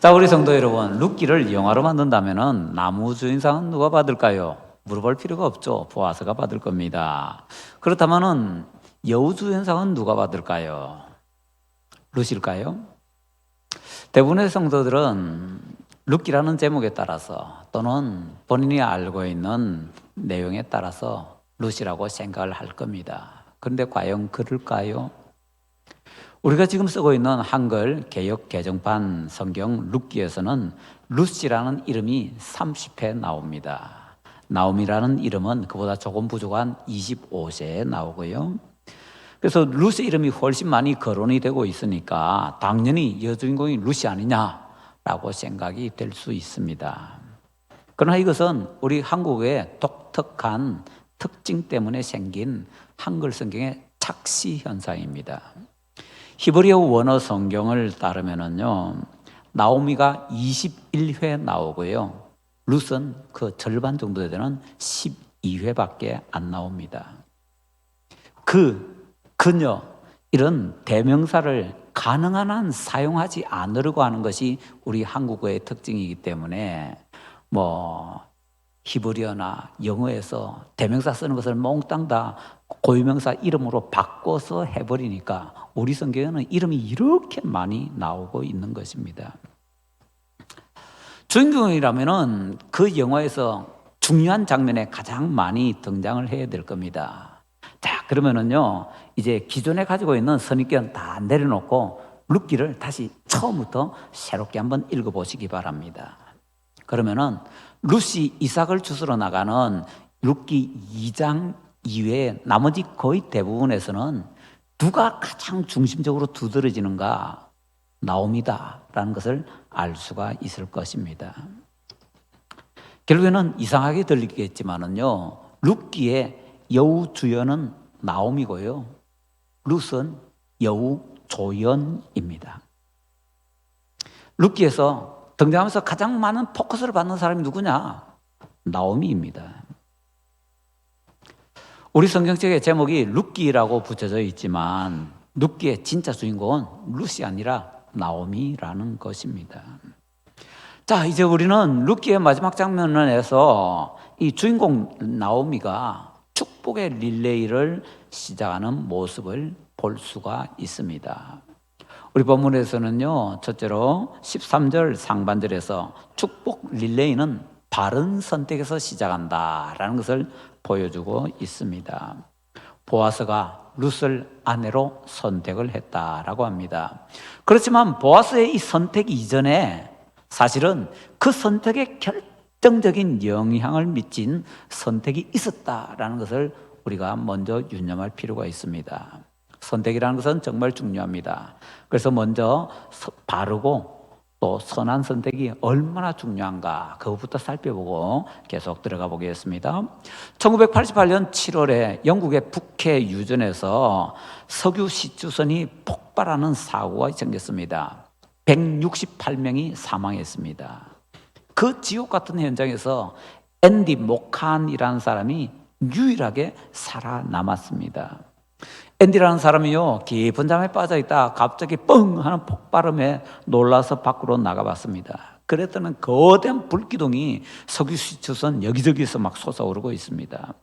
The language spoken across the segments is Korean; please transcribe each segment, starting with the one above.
자, 우리 성도 여러분, 룻기를 영화로 만든다면은 나무 주인상은 누가 받을까요? 물어볼 필요가 없죠. 보아스가 받을 겁니다. 그렇다면은 여우 주인상은 누가 받을까요? 룻일까요? 대부분의 성도들은 룻기라는 제목에 따라서 또는 본인이 알고 있는 내용에 따라서 룻이라고 생각을 할 겁니다. 그런데 과연 그럴까요? 우리가 지금 쓰고 있는 한글 개역 개정판 성경 룻기에서는 룻이라는 이름이 30회 나옵니다. 나옴이라는 이름은 그보다 조금 부족한 25세에 나오고요. 그래서 룻의 이름이 훨씬 많이 거론이 되고 있으니까 당연히 여주인공이 룻이 아니냐라고 생각이 될 수 있습니다. 그러나 이것은 우리 한국의 독특한 특징 때문에 생긴 한글 성경의 착시 현상입니다. 히브리어 원어 성경을 따르면은요, 나오미가 21회 나오고요, 룻은 그 절반 정도 되는 12회밖에 안 나옵니다. 그녀 이런 대명사를 가능한 한 사용하지 않으려고 하는 것이 우리 한국어의 특징이기 때문에 히브리어나 영어에서 대명사 쓰는 것을 몽땅 다 고유명사 이름으로 바꿔서 해버리니까 우리 성경에는 이름이 이렇게 많이 나오고 있는 것입니다. 주인공이라면은 그 영화에서 중요한 장면에 가장 많이 등장을 해야 될 겁니다. 자, 그러면은요, 이제 기존에 가지고 있는 선입견 다 내려놓고 룻기를 다시 처음부터 새롭게 한번 읽어보시기 바랍니다. 그러면은 룻이 이삭을 주스러 나가는 룻기 2장 이외에 나머지 거의 대부분에서는 누가 가장 중심적으로 두드러지는가? 나오미다라는 것을 알 수가 있을 것입니다. 결국에는 이상하게 들리겠지만은요, 룻기의 여우 주연은 나오미고요, 룻은 여우 조연입니다. 룻기에서 등장하면서 가장 많은 포커스를 받는 사람이 누구냐? 나오미입니다. 우리 성경책의 제목이 룻기라고 붙여져 있지만 룻기의 진짜 주인공은 룻이 아니라 나오미라는 것입니다. 자, 이제 우리는 룻기의 마지막 장면에서 이 주인공 나오미가 축복의 릴레이를 시작하는 모습을 볼 수가 있습니다. 우리 본문에서는요, 첫째로 13절 상반절에서 축복 릴레이는 바른 선택에서 시작한다라는 것을 보여주고 있습니다. 보아스가 룻을 아내로 선택을 했다라고 합니다. 그렇지만 보아스의 이 선택 이전에 사실은 그 선택에 결정적인 영향을 미친 선택이 있었다라는 것을 우리가 먼저 유념할 필요가 있습니다. 선택이라는 것은 정말 중요합니다. 그래서 먼저 바르고 또 선한 선택이 얼마나 중요한가 그것부터 살펴보고 계속 들어가 보겠습니다. 1988년 7월에 영국의 북해 유전에서 석유 시추선이 폭발하는 사고가 생겼습니다. 168명이 사망했습니다. 그 지옥 같은 현장에서 앤디 모칸이라는 사람이 유일하게 살아남았습니다. 앤디라는 사람이요, 깊은 잠에 빠져있다 갑자기 뻥 하는 폭발음에 놀라서 밖으로 나가봤습니다. 그랬더니 거대한 불기둥이 석유 시추선 여기저기서 막 솟아오르고 있습니다.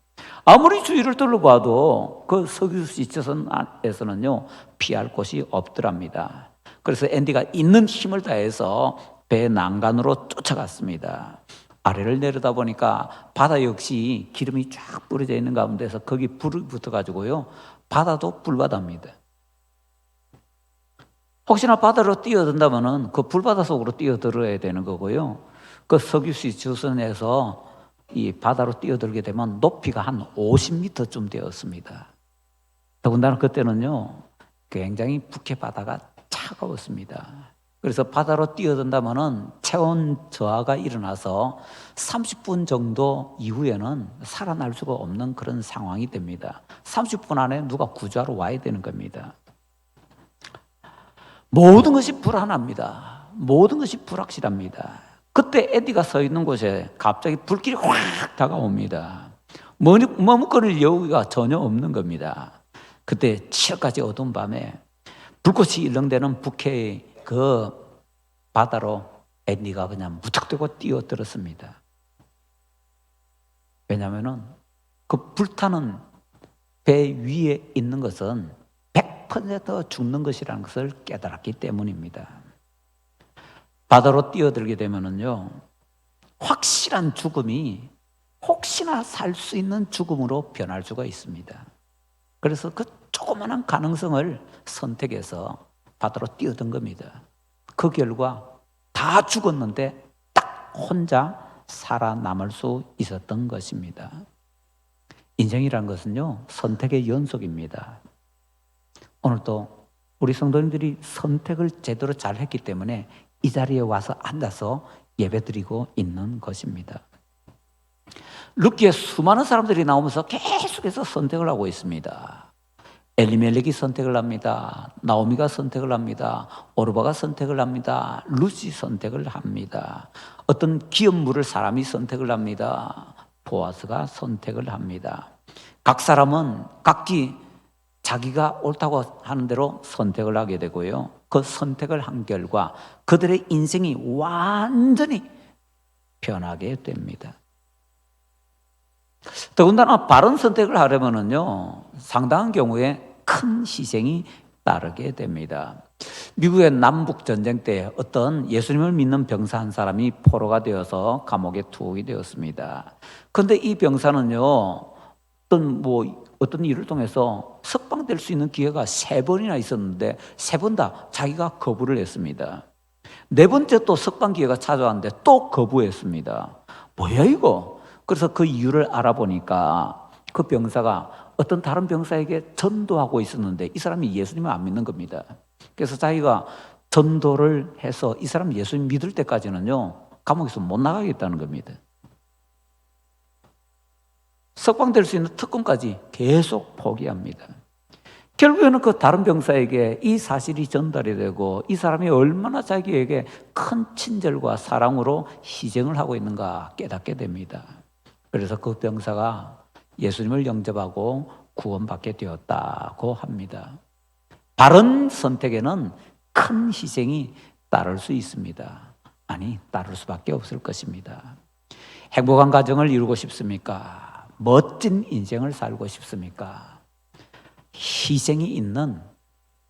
아무리 주위를 둘러봐도 그 석유 시추선에서는요, 피할 곳이 없더랍니다. 그래서 앤디가 있는 힘을 다해서 배 난간으로 쫓아갔습니다. 아래를 내려다보니까 바다 역시 기름이 쫙 뿌려져 있는 가운데서 거기 불이 붙어가지고요, 바다도 불바다입니다. 혹시나 바다로 뛰어든다면 그 불바다 속으로 뛰어들어야 되는 거고요, 그 석유시 주선에서 이 바다로 뛰어들게 되면 높이가 한 50m쯤 되었습니다. 더군다나 그때는요, 굉장히 북해 바다가 차가웠습니다. 그래서 바다로 뛰어든다면 체온 저하가 일어나서 30분 정도 이후에는 살아날 수가 없는 그런 상황이 됩니다. 30분 안에 누가 구조하러 와야 되는 겁니다. 모든 것이 불안합니다. 모든 것이 불확실합니다. 그때 에디가 서 있는 곳에 갑자기 불길이 확 다가옵니다. 머뭇거릴 여유가 전혀 없는 겁니다. 그때 치열까지 어두운 밤에 불꽃이 일렁대는 북해의 그 바다로 엘리가 그냥 무턱대고 뛰어들었습니다. 왜냐하면 그 불타는 배 위에 있는 것은 100% 죽는 것이라는 것을 깨달았기 때문입니다. 바다로 뛰어들게 되면은요, 확실한 죽음이 혹시나 살 수 있는 죽음으로 변할 수가 있습니다. 그래서 그 조그마한 가능성을 선택해서 바다로 뛰어든 겁니다. 그 결과 다 죽었는데 딱 혼자 살아남을 수 있었던 것입니다. 인생이란 것은요, 선택의 연속입니다. 오늘도 우리 성도님들이 선택을 제대로 잘 했기 때문에 이 자리에 와서 앉아서 예배드리고 있는 것입니다. 룻기에 수많은 사람들이 나오면서 계속해서 선택을 하고 있습니다. 엘리멜렉이 선택을 합니다. 나오미가 선택을 합니다. 오르바가 선택을 합니다. 룻이 선택을 합니다. 어떤 기업물을 사람이 선택을 합니다. 보아스가 선택을 합니다. 각 사람은 각기 자기가 옳다고 하는 대로 선택을 하게 되고요. 그 선택을 한 결과 그들의 인생이 완전히 변하게 됩니다. 더군다나 바른 선택을 하려면요, 상당한 경우에 큰 희생이 따르게 됩니다. 미국의 남북 전쟁 때 어떤 예수님을 믿는 병사 한 사람이 포로가 되어서 감옥에 투옥이 되었습니다. 그런데 이 병사는요, 어떤 일을 통해서 석방될 수 있는 기회가 3번이나 있었는데 3번 다 자기가 거부를 했습니다. 4번째 또 석방 기회가 찾아왔는데 또 거부했습니다. 뭐야 이거? 그래서 그 이유를 알아보니까 그 병사가 어떤 다른 병사에게 전도하고 있었는데 이 사람이 예수님을 안 믿는 겁니다. 그래서 자기가 전도를 해서 이 사람 예수님 믿을 때까지는요, 감옥에서 못 나가겠다는 겁니다. 석방될 수 있는 특권까지 계속 포기합니다. 결국에는 그 다른 병사에게 이 사실이 전달이 되고 이 사람이 얼마나 자기에게 큰 친절과 사랑으로 희생을 하고 있는가 깨닫게 됩니다. 그래서 그 병사가 예수님을 영접하고 구원받게 되었다고 합니다. 바른 선택에는 큰 희생이 따를 수 있습니다. 아니, 따를 수밖에 없을 것입니다. 행복한 가정을 이루고 싶습니까? 멋진 인생을 살고 싶습니까? 희생이 있는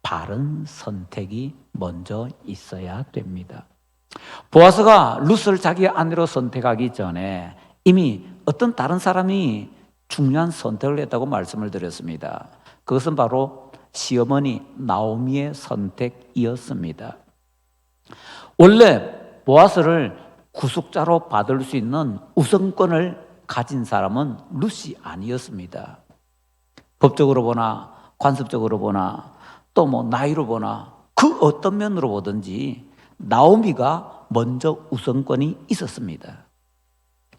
바른 선택이 먼저 있어야 됩니다. 보아스가 룻을 자기 아내로 선택하기 전에 이미 어떤 다른 사람이 중요한 선택을 했다고 말씀을 드렸습니다. 그것은 바로 시어머니 나오미의 선택이었습니다. 원래 보아스를 구속자로 받을 수 있는 우선권을 가진 사람은 룻이 아니었습니다. 법적으로 보나 관습적으로 보나 또 나이로 보나 그 어떤 면으로 보든지 나오미가 먼저 우선권이 있었습니다.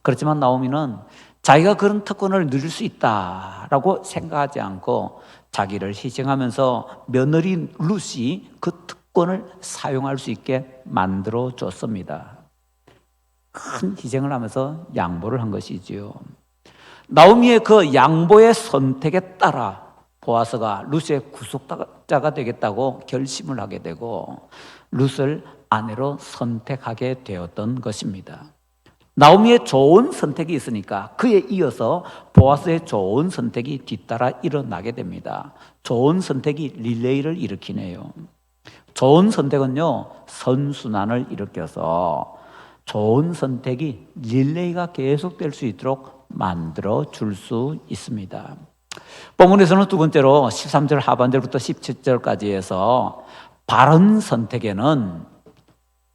그렇지만 나오미는 자기가 그런 특권을 누릴 수 있다라고 생각하지 않고 자기를 희생하면서 며느리 룻이 그 특권을 사용할 수 있게 만들어 줬습니다. 큰 희생을 하면서 양보를 한 것이지요. 나오미의 그 양보의 선택에 따라 보아스가 룻의 구속자가 되겠다고 결심을 하게 되고 룻을 아내로 선택하게 되었던 것입니다. 나오미의 좋은 선택이 있으니까 그에 이어서 보아스의 좋은 선택이 뒤따라 일어나게 됩니다. 좋은 선택이 릴레이를 일으키네요. 좋은 선택은요, 선순환을 일으켜서 좋은 선택이 릴레이가 계속될 수 있도록 만들어 줄 수 있습니다. 본문에서는 두 번째로 13절 하반절부터 17절까지 해서 바른 선택에는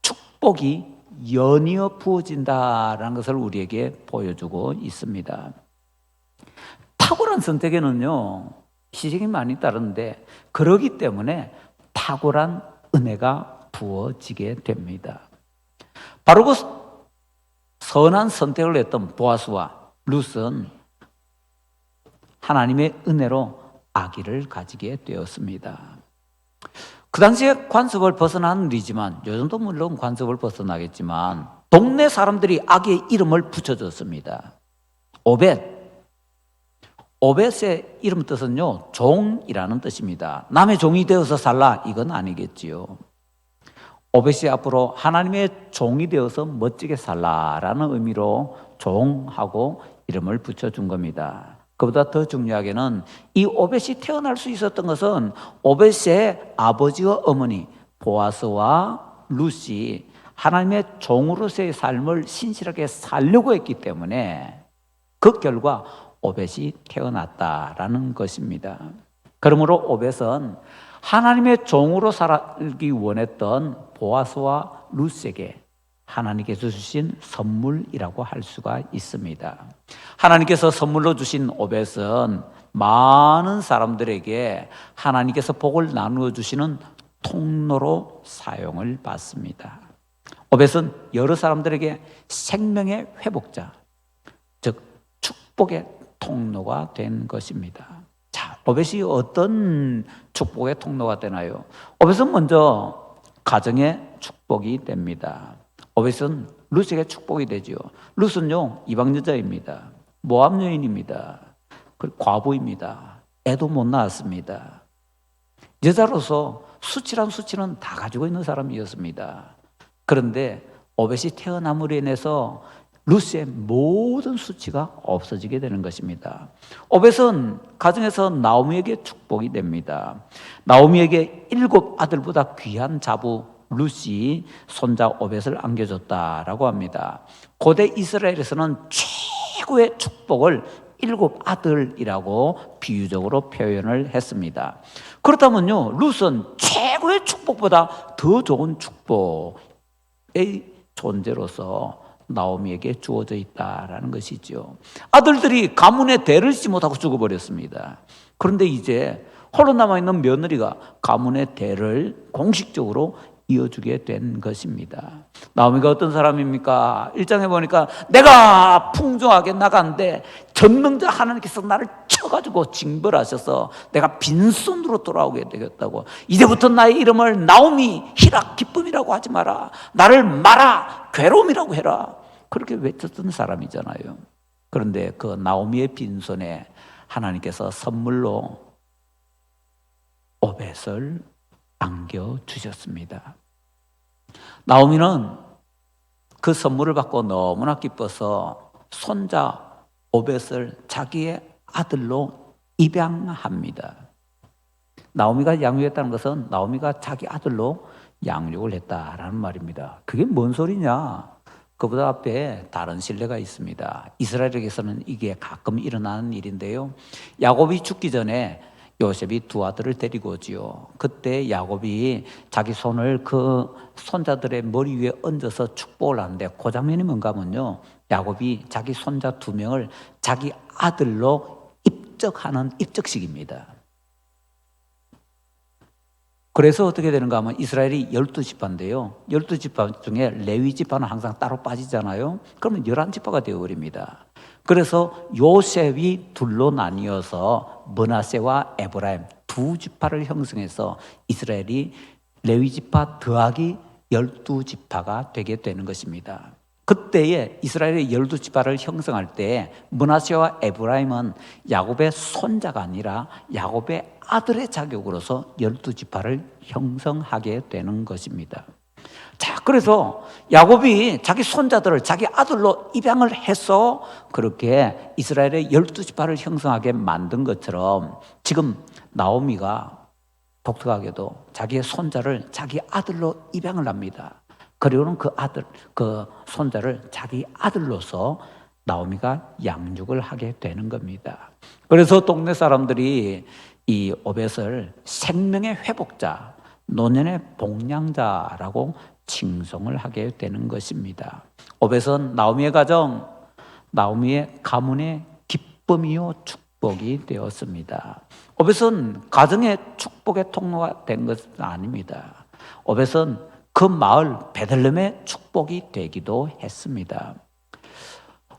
축복이 연이어 부어진다라는 것을 우리에게 보여주고 있습니다. 탁월한 선택에는요, 희생이 많이 따르는데 그러기 때문에 탁월한 은혜가 부어지게 됩니다. 바로 그 선한 선택을 했던 보아스와 룻은 하나님의 은혜로 아기를 가지게 되었습니다. 그 당시에 관습을 벗어난 일이지만 요즘도 물론 관습을 벗어나겠지만 동네 사람들이 아기의 이름을 붙여줬습니다. 오벳의 이름 뜻은요, 종이라는 뜻입니다. 남의 종이 되어서 살라 이건 아니겠지요. 오벳이 앞으로 하나님의 종이 되어서 멋지게 살라라는 의미로 종하고 이름을 붙여준 겁니다. 그보다 더 중요하게는 이 오벳이 태어날 수 있었던 것은 오벳의 아버지와 어머니 보아스와 룻이 하나님의 종으로서의 삶을 신실하게 살려고 했기 때문에 그 결과 오벳이 태어났다라는 것입니다. 그러므로 오벳은 하나님의 종으로 살기 원했던 보아스와 룻에게 하나님께서 주신 선물이라고 할 수가 있습니다. 하나님께서 선물로 주신 오벳은 많은 사람들에게 하나님께서 복을 나누어 주시는 통로로 사용을 받습니다. 오벳은 여러 사람들에게 생명의 회복자, 즉 축복의 통로가 된 것입니다. 자, 오벳이 어떤 축복의 통로가 되나요? 오벳은 먼저 가정의 축복이 됩니다. 오벳은 룻에게 축복이 되지요. 룻은요, 이방 여자입니다. 모압 여인입니다. 과부입니다. 애도 못 낳았습니다. 여자로서 수치는 다 가지고 있는 사람이었습니다. 그런데 오벳이 태어남으로 인해서 룻의 모든 수치가 없어지게 되는 것입니다. 오벳은 가정에서 나오미에게 축복이 됩니다. 나오미에게 7 아들보다 귀한 자부 룻이 손자 오벳을 안겨줬다라고 합니다. 고대 이스라엘에서는 최고의 축복을 7 아들이라고 비유적으로 표현을 했습니다. 그렇다면요, 룻은 최고의 축복보다 더 좋은 축복의 존재로서 나오미에게 주어져 있다라는 것이죠. 아들들이 가문의 대를 잇지 못하고 죽어버렸습니다. 그런데 이제 홀로 남아있는 며느리가 가문의 대를 공식적으로 이어주게 된 것입니다. 나오미가 어떤 사람입니까? 1장에 보니까 내가 풍성하게 나간데 전능자 하나님께서 나를 쳐가지고 징벌하셔서 내가 빈손으로 돌아오게 되겠다고, 이제부터 나의 이름을 나오미 희락 기쁨이라고 하지 마라, 나를 마라 괴로움이라고 해라, 그렇게 외쳤던 사람이잖아요. 그런데 그 나오미의 빈손에 하나님께서 선물로 오벳을 안겨주셨습니다. 나오미는 그 선물을 받고 너무나 기뻐서 손자 오벳을 자기의 아들로 입양합니다. 나오미가 양육했다는 것은 나오미가 자기 아들로 양육을 했다라는 말입니다. 그게 뭔 소리냐? 그보다 앞에 다른 신뢰가 있습니다. 이스라엘에게서는 이게 가끔 일어나는 일인데요. 야곱이 죽기 전에 요셉이 2 아들을 데리고 오지요. 그때 야곱이 자기 손을 그 손자들의 머리 위에 얹어서 축복을 하는데 그 장면이 뭔가 하면요, 야곱이 자기 손자 2명을 자기 아들로 입적하는 입적식입니다. 그래서 어떻게 되는가 하면 이스라엘이 12지파인데요. 12지파 중에 레위 지파는 항상 따로 빠지잖아요. 그러면 11지파가 되어버립니다. 그래서 요셉이 둘로 나뉘어서 므낫세와 에브라임 2지파를 형성해서 이스라엘이 레위 지파 더하기 12지파가 되게 되는 것입니다. 그때에 이스라엘의 12지파를 형성할 때 므낫세와 에브라임은 야곱의 손자가 아니라 야곱의 아들의 자격으로서 12지파를 형성하게 되는 것입니다. 자, 그래서 야곱이 자기 손자들을 자기 아들로 입양을 해서 그렇게 이스라엘의 12지파를 형성하게 만든 것처럼 지금 나오미가 독특하게도 자기의 손자를 자기 아들로 입양을 합니다. 그리고는 그 손자를 자기 아들로서 나오미가 양육을 하게 되는 겁니다. 그래서 동네 사람들이 이 오벳을 생명의 회복자, 노년의 복량자라고 칭송을 하게 되는 것입니다. 오벳은 나오미의 가정, 나오미의 가문의 기쁨이요 축복이 되었습니다. 오벳은 가정의 축복의 통로가 된 것은 아닙니다. 오벳은 그 마을 베들레헴의 축복이 되기도 했습니다.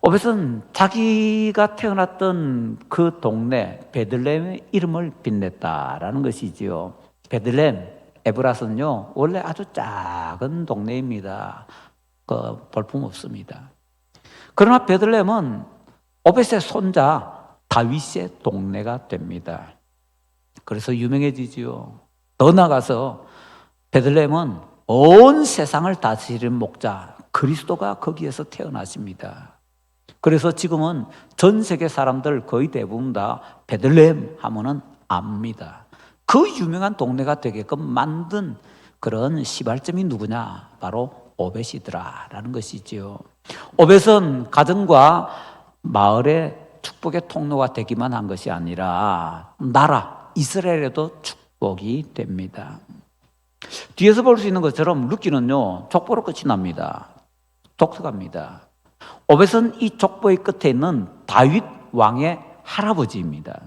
오벳은 자기가 태어났던 그 동네 베들레헴의 이름을 빛냈다라는 것이지요. 베들레헴 에브라스는요, 원래 아주 작은 동네입니다. 볼품 없습니다. 그러나 베들레헴은 오벳의 손자 다윗의 동네가 됩니다. 그래서 유명해지지요. 더 나아가서 베들레헴은 온 세상을 다스리는 목자 그리스도가 거기에서 태어나십니다. 그래서 지금은 전 세계 사람들 거의 대부분 다 베들레헴 하면은 압니다. 그 유명한 동네가 되게끔 만든 그런 시발점이 누구냐? 바로 오벳이더라라는 것이지요. 오벳은 가정과 마을의 축복의 통로가 되기만 한 것이 아니라 나라 이스라엘에도 축복이 됩니다. 뒤에서 볼 수 있는 것처럼 룻기는요 족보로 끝이 납니다. 독특합니다. 오벳은 이 족보의 끝에 있는 다윗 왕의 할아버지입니다.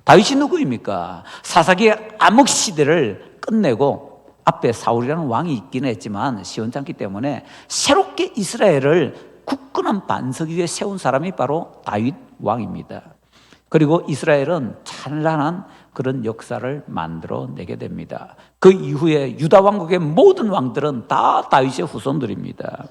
다윗이 누구입니까? 사사기의 암흑 시대를 끝내고 앞에 사울이라는 왕이 있긴 했지만 시원찮기 때문에 새롭게 이스라엘을 굳건한 반석 위에 세운 사람이 바로 다윗 왕입니다. 그리고 이스라엘은 찬란한 그런 역사를 만들어내게 됩니다. 그 이후에 유다 왕국의 모든 왕들은 다 다윗의 후손들입니다.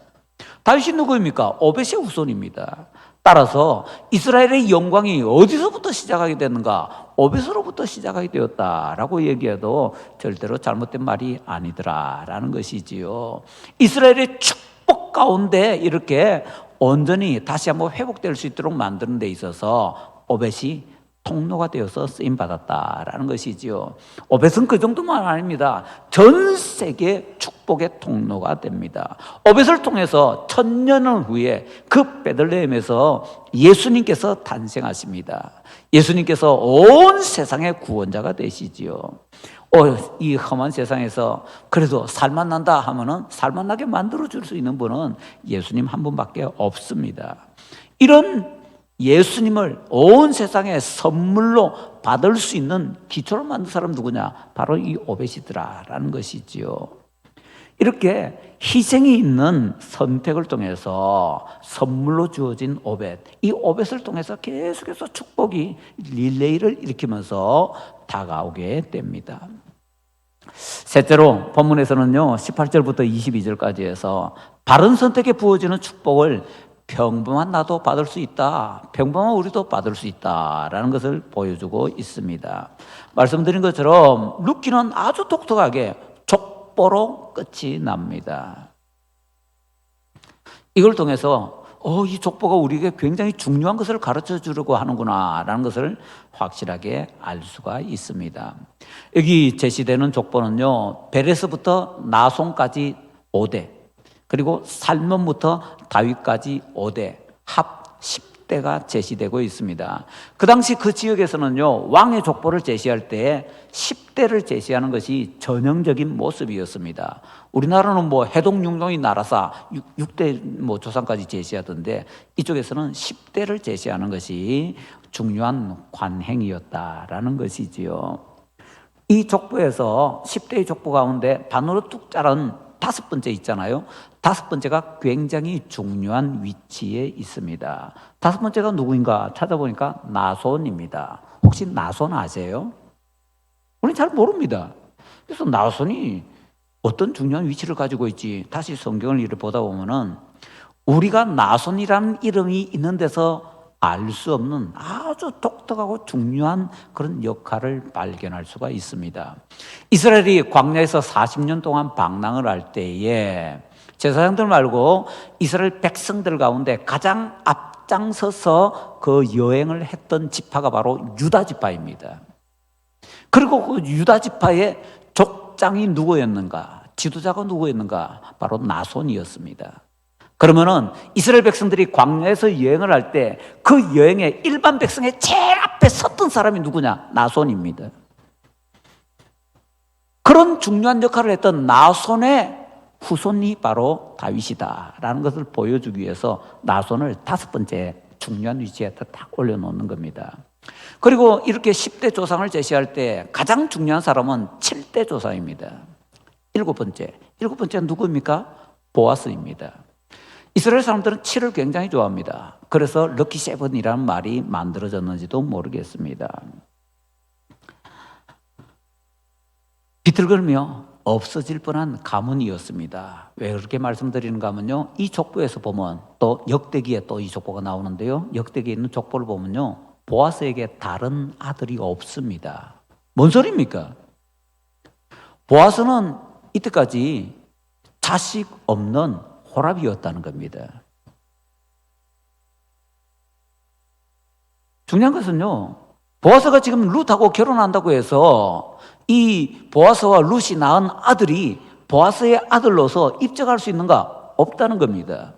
다윗이 누구입니까? 오벳의 후손입니다. 따라서 이스라엘의 영광이 어디서부터 시작하게 되는가? 오벳으로부터 시작하게 되었다라고 얘기해도 절대로 잘못된 말이 아니더라라는 것이지요. 이스라엘의 축복 가운데 이렇게 온전히 다시 한번 회복될 수 있도록 만드는 데 있어서 오벳이 통로가 되어서 쓰임받았다라는 것이지요. 오벳은 그 정도만 아닙니다. 전 세계 축복의 통로가 됩니다. 오벳을 통해서 1000년 후에 그 베들레헴에서 예수님께서 탄생하십니다. 예수님께서 온 세상의 구원자가 되시지요. 이 험한 세상에서 그래도 살만난다 하면은 살만나게 만들어줄 수 있는 분은 예수님 한 분밖에 없습니다. 이런 예수님을 온 세상에 선물로 받을 수 있는 기초를 만든 사람 누구냐? 바로 이 오벳이더라라는 것이지요. 이렇게 희생이 있는 선택을 통해서 선물로 주어진 오벳, 이 오벳을 통해서 계속해서 축복이 릴레이를 일으키면서 다가오게 됩니다. 셋째로 본문에서는요 18절부터 22절까지 해서 바른 선택에 부어지는 축복을 평범한 나도 받을 수 있다, 평범한 우리도 받을 수 있다라는 것을 보여주고 있습니다. 말씀드린 것처럼 룻기는 아주 독특하게 족보로 끝이 납니다. 이걸 통해서 이 족보가 우리에게 굉장히 중요한 것을 가르쳐 주려고 하는구나 라는 것을 확실하게 알 수가 있습니다. 여기 제시되는 족보는요 베레스부터 나손까지 5대, 그리고 살몬부터 다윗까지 5대, 합 10대가 제시되고 있습니다. 그 당시 그 지역에서는요 왕의 족보를 제시할 때 10대를 제시하는 것이 전형적인 모습이었습니다. 우리나라는 해동융동이 나라사 6대 조상까지 제시하던데 이쪽에서는 10대를 제시하는 것이 중요한 관행이었다라는 것이지요. 이 족보에서 10대의 족보 가운데 반으로 뚝 자른 5번째 있잖아요. 5번째가 굉장히 중요한 위치에 있습니다. 5번째가 누구인가 찾아보니까 나손입니다. 혹시 나손 아세요? 우리는 잘 모릅니다. 그래서 나손이 어떤 중요한 위치를 가지고 있지 다시 성경을 이렇게 보다 보면은 우리가 나손이라는 이름이 있는 데서 알 수 없는 아주 독특하고 중요한 그런 역할을 발견할 수가 있습니다. 이스라엘이 광야에서 40년 동안 방랑을 할 때에 제사장들 말고 이스라엘 백성들 가운데 가장 앞장서서 그 여행을 했던 지파가 바로 유다 지파입니다. 그리고 그 유다 지파의 족장이 누구였는가? 지도자가 누구였는가? 바로 나손이었습니다. 그러면은 이스라엘 백성들이 광야에서 여행을 할 때 그 여행에 일반 백성의 제일 앞에 섰던 사람이 누구냐? 나손입니다. 그런 중요한 역할을 했던 나손의 후손이 바로 다윗이다라는 것을 보여주기 위해서 나손을 5번째 중요한 위치에 딱 올려놓는 겁니다. 그리고 이렇게 10대 조상을 제시할 때 가장 중요한 사람은 7대 조상입니다. 7번째는 누구입니까? 보아스입니다. 이스라엘 사람들은 7을 굉장히 좋아합니다. 그래서 럭키 세븐이라는 말이 만들어졌는지도 모르겠습니다. 비틀거리며 없어질 뻔한 가문이었습니다. 왜 그렇게 말씀드리는가 하면요, 이 족보에서 보면 또 역대기에 또 이 족보가 나오는데요, 역대기에 있는 족보를 보면요 보아스에게 다른 아들이 없습니다. 뭔 소리입니까? 보아스는 이때까지 자식 없는 호랍이었다는 겁니다. 중요한 것은요, 보아스가 지금 룻하고 결혼한다고 해서 이 보아스와 룻이 낳은 아들이 보아스의 아들로서 입적할 수 있는가? 없다는 겁니다.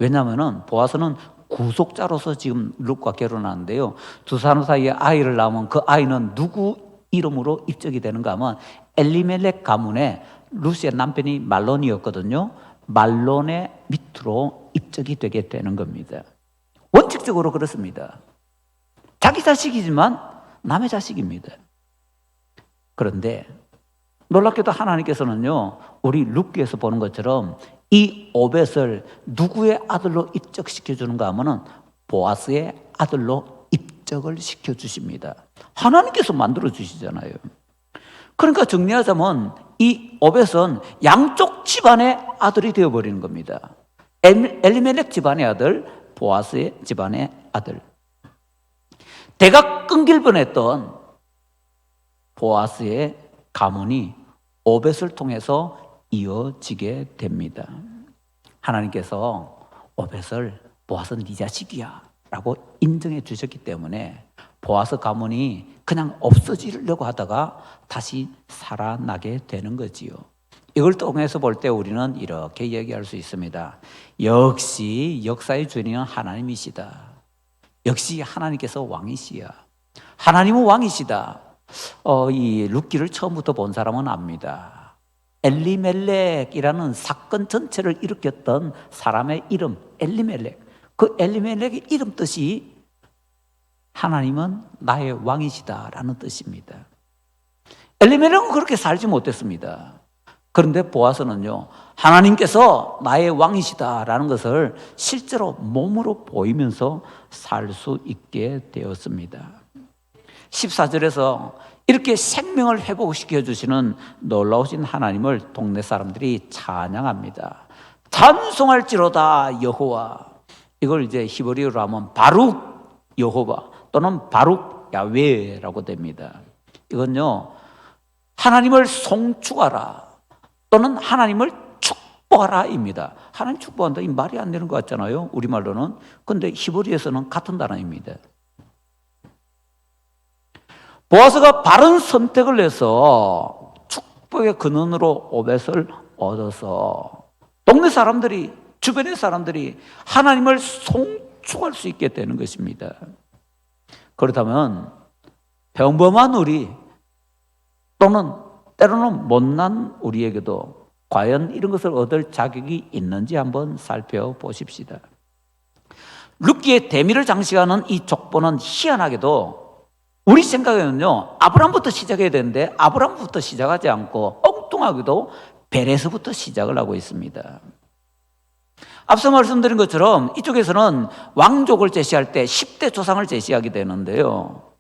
왜냐하면 보아스는 구속자로서 지금 룻과 결혼하는데요, 두 사람 사이에 아이를 낳으면 그 아이는 누구 이름으로 입적이 되는가 하면 엘리멜렉 가문의 룻의 남편이 말론이었거든요. 말론의 밑으로 입적이 되게 되는 겁니다. 원칙적으로 그렇습니다. 자기 자식이지만 남의 자식입니다. 그런데 놀랍게도 하나님께서는요, 우리 룻기에서 보는 것처럼 이 오벳을 누구의 아들로 입적시켜 주는가 하면은 보아스의 아들로 입적을 시켜 주십니다. 하나님께서 만들어 주시잖아요. 그러니까 정리하자면 이 오벳은 양쪽 집안의 아들이 되어 버리는 겁니다. 엘리멜렉 집안의 아들, 보아스의 집안의 아들. 대가 끊길 뻔했던 보아스의 가문이 오벳을 통해서 이어지게 됩니다. 하나님께서 오벳을 보아스는 네 자식이야 라고 인정해 주셨기 때문에 보아스 가문이 그냥 없어지려고 하다가 다시 살아나게 되는 거지요. 이걸 통해서 볼 때 우리는 이렇게 얘기할 수 있습니다. 역시 역사의 주인은 하나님이시다. 역시 하나님께서 왕이시야. 하나님은 왕이시다. 이 룻기를 처음부터 본 사람은 압니다. 엘리멜렉이라는 사건 전체를 일으켰던 사람의 이름 엘리멜렉. 그 엘리멜렉의 이름 뜻이 하나님은 나의 왕이시다라는 뜻입니다. 엘리멜렉은 그렇게 살지 못했습니다. 그런데 보아스는요, 하나님께서 나의 왕이시다라는 것을 실제로 몸으로 보이면서 살 수 있게 되었습니다. 14절에서 이렇게 생명을 회복시켜 주시는 놀라우신 하나님을 동네 사람들이 찬양합니다. 찬송할지로다 여호와. 이걸 이제 히브리어로 하면 바룩 여호와 또는 바룩 야훼라고 됩니다. 이건요, 하나님을 송축하라 또는 하나님을 축복하라입니다. 하나님 축복한다, 이 말이 안 되는 것 같잖아요, 우리말로는. 근데 히브리에서는 같은 단어입니다. 보아스가 바른 선택을 해서 축복의 근원으로 오벳을 얻어서 동네 사람들이, 주변의 사람들이 하나님을 송축할 수 있게 되는 것입니다. 그렇다면 평범한 우리 또는 때로는 못난 우리에게도 과연 이런 것을 얻을 자격이 있는지 한번 살펴보십시다. 룻기의 대미를 장식하는 이 족보는 희한하게도 우리 생각에는요, 아브람부터 시작해야 되는데 아브람부터 시작하지 않고 엉뚱하게도 베레스부터 시작을 하고 있습니다. 앞서 말씀드린 것처럼 이쪽에서는 왕족을 제시할 때 10대 조상을 제시하게 되는데요,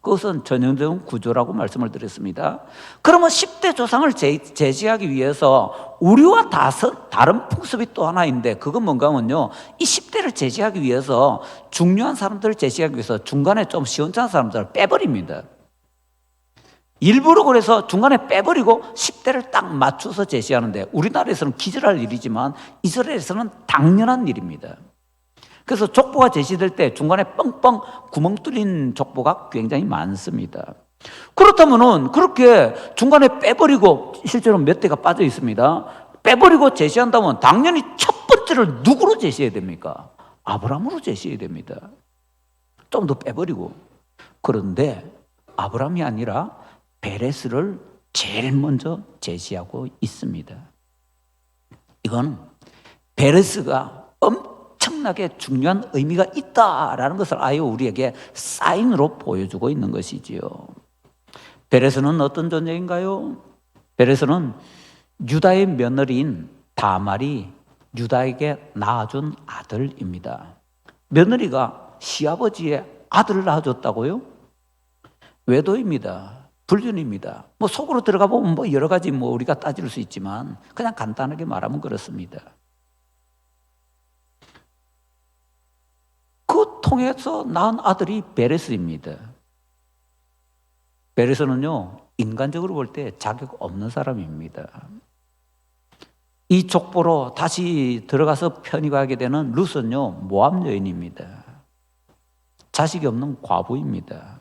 그것은 전형적인 구조라고 말씀을 드렸습니다. 그러면 10대 조상을 제시하기 위해서 우리와 다른 풍습이 또 하나 있는데, 그건 뭔가 하면요, 이 10대를 제시하기 위해서 중요한 사람들을 제시하기 위해서 중간에 좀 시원찮은 사람들을 빼버립니다. 일부러 그래서 중간에 빼버리고 10대를 딱 맞춰서 제시하는데, 우리나라에서는 기절할 일이지만 이스라엘에서는 당연한 일입니다. 그래서 족보가 제시될 때 중간에 뻥뻥 구멍 뚫린 족보가 굉장히 많습니다. 그렇다면은 그렇게 중간에 빼버리고, 실제로 몇 대가 빠져 있습니다. 빼버리고 제시한다면 당연히 첫 번째를 누구로 제시해야 됩니까? 아브라함으로 제시해야 됩니다. 좀 더 빼버리고. 그런데 아브라함이 아니라 베레스를 제일 먼저 제시하고 있습니다. 이건 베레스가 엄청나게 중요한 의미가 있다라는 것을 아예 우리에게 사인으로 보여주고 있는 것이지요. 베레스는 어떤 존재인가요? 베레스는 유다의 며느리인 다말이 유다에게 낳아준 아들입니다. 며느리가 시아버지의 아들을 낳아줬다고요? 외도입니다. 불륜입니다. 속으로 들어가 보면 여러 가지 우리가 따질 수 있지만 그냥 간단하게 말하면 그렇습니다. 그 통해서 낳은 아들이 베레스입니다. 베레스는요, 인간적으로 볼 때 자격 없는 사람입니다. 이 족보로 다시 들어가서 편입하게 되는 룻은요, 모압 여인입니다. 자식이 없는 과부입니다.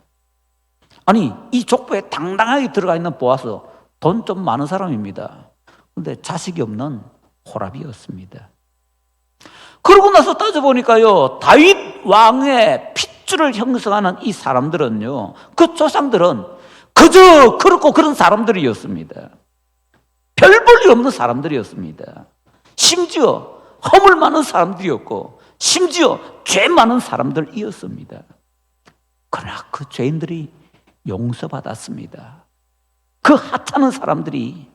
아니, 이 족보에 당당하게 들어가 있는 보아스, 돈 좀 많은 사람입니다. 근데 자식이 없는 호랍이었습니다. 그러고 나서 따져보니까요, 다윗 왕의 핏줄을 형성하는 이 사람들은요, 그 조상들은 그저 그렇고 그런 사람들이었습니다. 별 볼 일 없는 사람들이었습니다. 심지어 허물 많은 사람들이었고, 심지어 죄 많은 사람들이었습니다. 그러나 그 죄인들이 용서받았습니다. 그 하찮은 사람들이,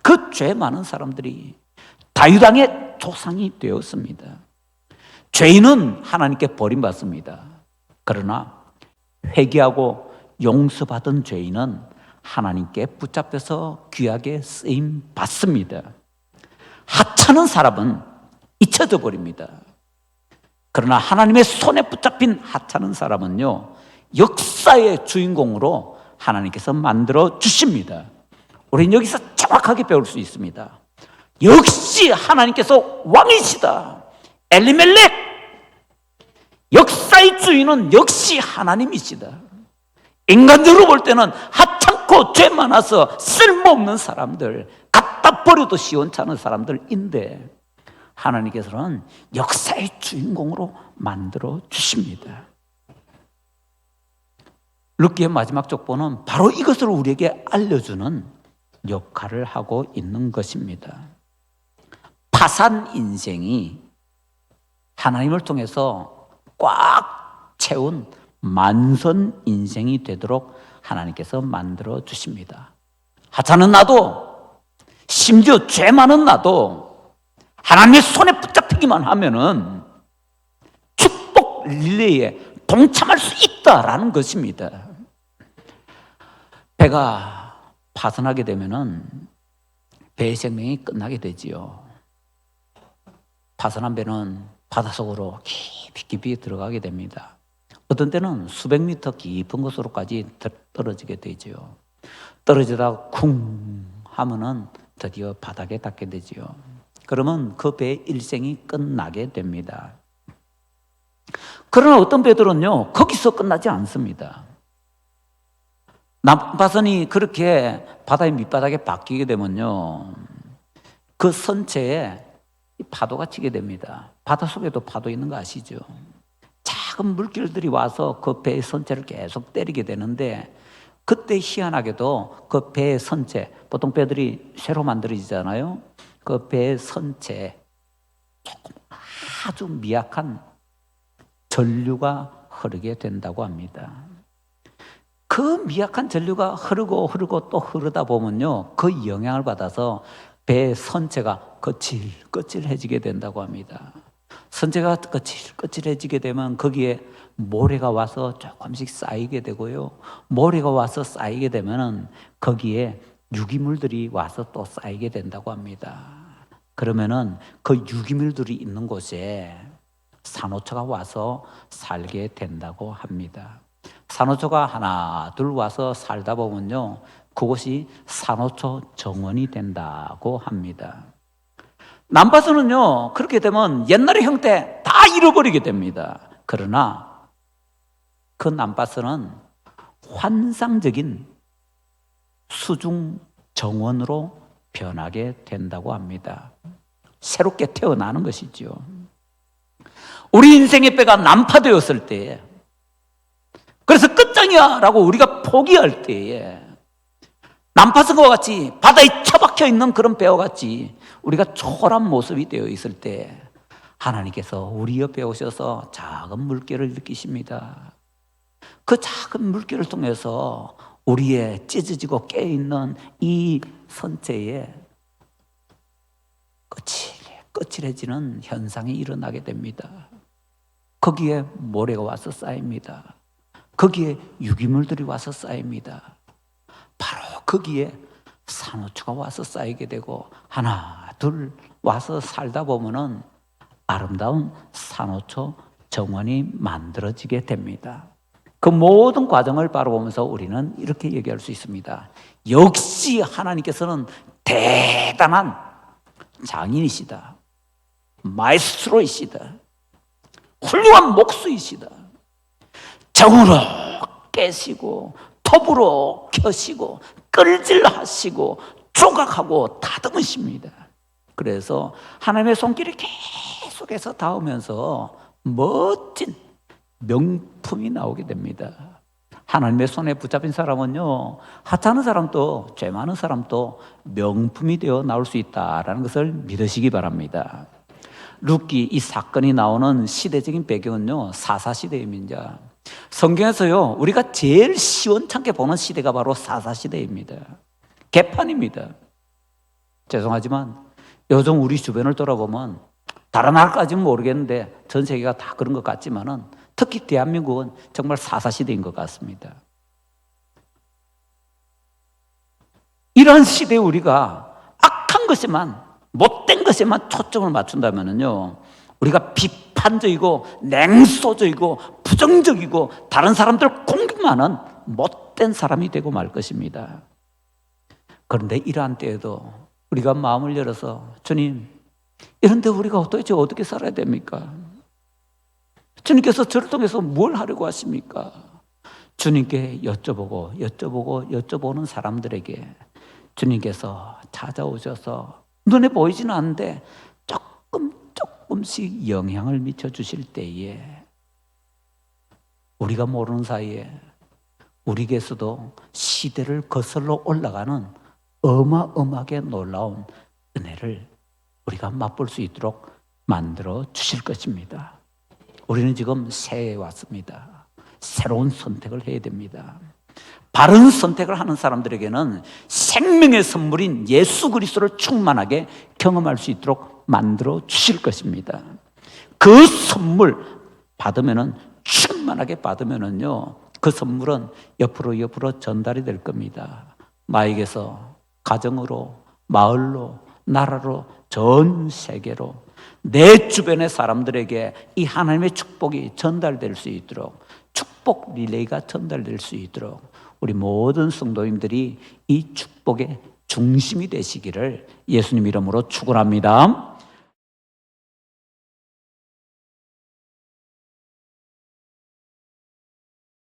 그 죄 많은 사람들이 다윗 왕의 조상이 되었습니다. 죄인은 하나님께 버림받습니다. 그러나 회개하고 용서받은 죄인은 하나님께 붙잡혀서 귀하게 쓰임 받습니다. 하찮은 사람은 잊혀져 버립니다. 그러나 하나님의 손에 붙잡힌 하찮은 사람은요, 역사의 주인공으로 하나님께서 만들어 주십니다. 우리는 여기서 정확하게 배울 수 있습니다. 역시 하나님께서 왕이시다. 엘리멜렉, 역사의 주인은 역시 하나님이시다. 인간적으로 볼 때는 하찮고 죄 많아서 쓸모없는 사람들, 갖다 버려도 시원찮은 사람들인데, 하나님께서는 역사의 주인공으로 만들어 주십니다. 룻기의 마지막 족보는 바로 이것을 우리에게 알려주는 역할을 하고 있는 것입니다. 파산 인생이 하나님을 통해서 꽉 채운 만선 인생이 되도록 하나님께서 만들어 주십니다. 하찮은 나도, 심지어 죄 많은 나도 하나님의 손에 붙잡히기만 하면은 축복 릴레이에 동참할 수 있다라는 것입니다. 배가 파손하게 되면은 배의 생명이 끝나게 되지요. 파손한 배는 바닷속으로 깊이 들어가게 됩니다. 어떤 때는 수백 미터 깊은 곳으로까지 떨어지게 되지요. 떨어지다가 쿵 하면은 드디어 바닥에 닿게 되지요. 그러면 그 배의 일생이 끝나게 됩니다. 그러나 어떤 배들은요, 거기서 끝나지 않습니다. 난파선이 그렇게 바다의 밑바닥에 박히게 되면요, 그 선체에 파도가 치게 됩니다. 바닷속에도 파도 있는 거 아시죠? 작은 물길들이 와서 그 배의 선체를 계속 때리게 되는데, 그때 희한하게도 그 배의 선체, 보통 배들이 새로 만들어지잖아요. 그 배의 선체에 조금 아주 미약한 전류가 흐르게 된다고 합니다. 그 미약한 전류가 흐르고 또 흐르다 보면요, 그 영향을 받아서 배의 선체가 거칠거칠해지게 된다고 합니다. 선체가 거칠거칠해지게 되면 거기에 모래가 와서 조금씩 쌓이게 되고요, 모래가 와서 쌓이게 되면은 거기에 유기물들이 와서 또 쌓이게 된다고 합니다. 그러면은 그 유기물들이 있는 곳에 산호초가 와서 살게 된다고 합니다. 산호초가 하나 둘 와서 살다 보면요, 그곳이 산호초 정원이 된다고 합니다. 남바스는요, 그렇게 되면 옛날의 형태 다 잃어버리게 됩니다. 그러나 그 남바스는 환상적인 수중 정원으로 변하게 된다고 합니다. 새롭게 태어나는 것이죠. 우리 인생의 배가 난파되었을 때에, 그래서 끝장이야 라고 우리가 포기할 때에, 난파선과 같이 바다에 처박혀 있는 그런 배와 같이 우리가 초라한 모습이 되어 있을 때, 하나님께서 우리 옆에 오셔서 작은 물결을 느끼십니다. 그 작은 물결을 통해서 우리의 찢어지고 깨어있는 이 선체에 거칠해지는 현상이 일어나게 됩니다. 거기에 모래가 와서 쌓입니다. 거기에 유기물들이 와서 쌓입니다. 바로 거기에 산호초가 와서 쌓이게 되고, 하나 둘 와서 살다 보면은 아름다운 산호초 정원이 만들어지게 됩니다. 그 모든 과정을 바라보면서 우리는 이렇게 얘기할 수 있습니다. 역시 하나님께서는 대단한 장인이시다. 마에스트로이시다. 훌륭한 목수이시다. 정으로 깨시고 톱으로 켜시고 끌질하시고 조각하고 다듬으십니다. 그래서 하나님의 손길이 계속해서 닿으면서 멋진 명품이 나오게 됩니다. 하나님의 손에 붙잡힌 사람은요, 하찮은 사람도 죄 많은 사람도 명품이 되어 나올 수 있다라는 것을 믿으시기 바랍니다. 룻기 이 사건이 나오는 시대적인 배경은요, 사사시대입니다. 성경에서요, 우리가 제일 시원찮게 보는 시대가 바로 사사시대입니다. 개판입니다. 죄송하지만 요즘 우리 주변을 돌아보면 다른 나라까지는 모르겠는데 전 세계가 다 그런 것 같지만은 특히 대한민국은 정말 사사시대인 것 같습니다. 이런 시대에 우리가 악한 것에만, 못된 것에만 초점을 맞춘다면요, 우리가 비판적이고 냉소적이고 부정적이고 다른 사람들 공격만은 못된 사람이 되고 말 것입니다. 그런데 이러한 때에도 우리가 마음을 열어서 주님, 이런데 우리가 도대체 어떻게 살아야 됩니까? 주님께서 저를 통해서 뭘 하려고 하십니까? 주님께 여쭤보는 사람들에게 주님께서 찾아오셔서 눈에 보이지는 않는데 조금씩 영향을 미쳐주실 때에 우리가 모르는 사이에 우리에게서도 시대를 거슬러 올라가는 어마어마하게 놀라운 은혜를 우리가 맛볼 수 있도록 만들어 주실 것입니다. 우리는 지금 새해에 왔습니다. 새로운 선택을 해야 됩니다. 바른 선택을 하는 사람들에게는 생명의 선물인 예수 그리스도를 충만하게 경험할 수 있도록 만들어 주실 것입니다. 그 선물 받으면은, 충만하게 받으면은요, 그 선물은 옆으로 전달이 될 겁니다. 나에게서 가정으로, 마을로, 나라로, 전 세계로 내 주변의 사람들에게 이 하나님의 축복이 전달될 수 있도록, 축복 리레이가 전달될 수 있도록 우리 모든 성도님들이 이 축복의 중심이 되시기를 예수님 이름으로 축원합니다.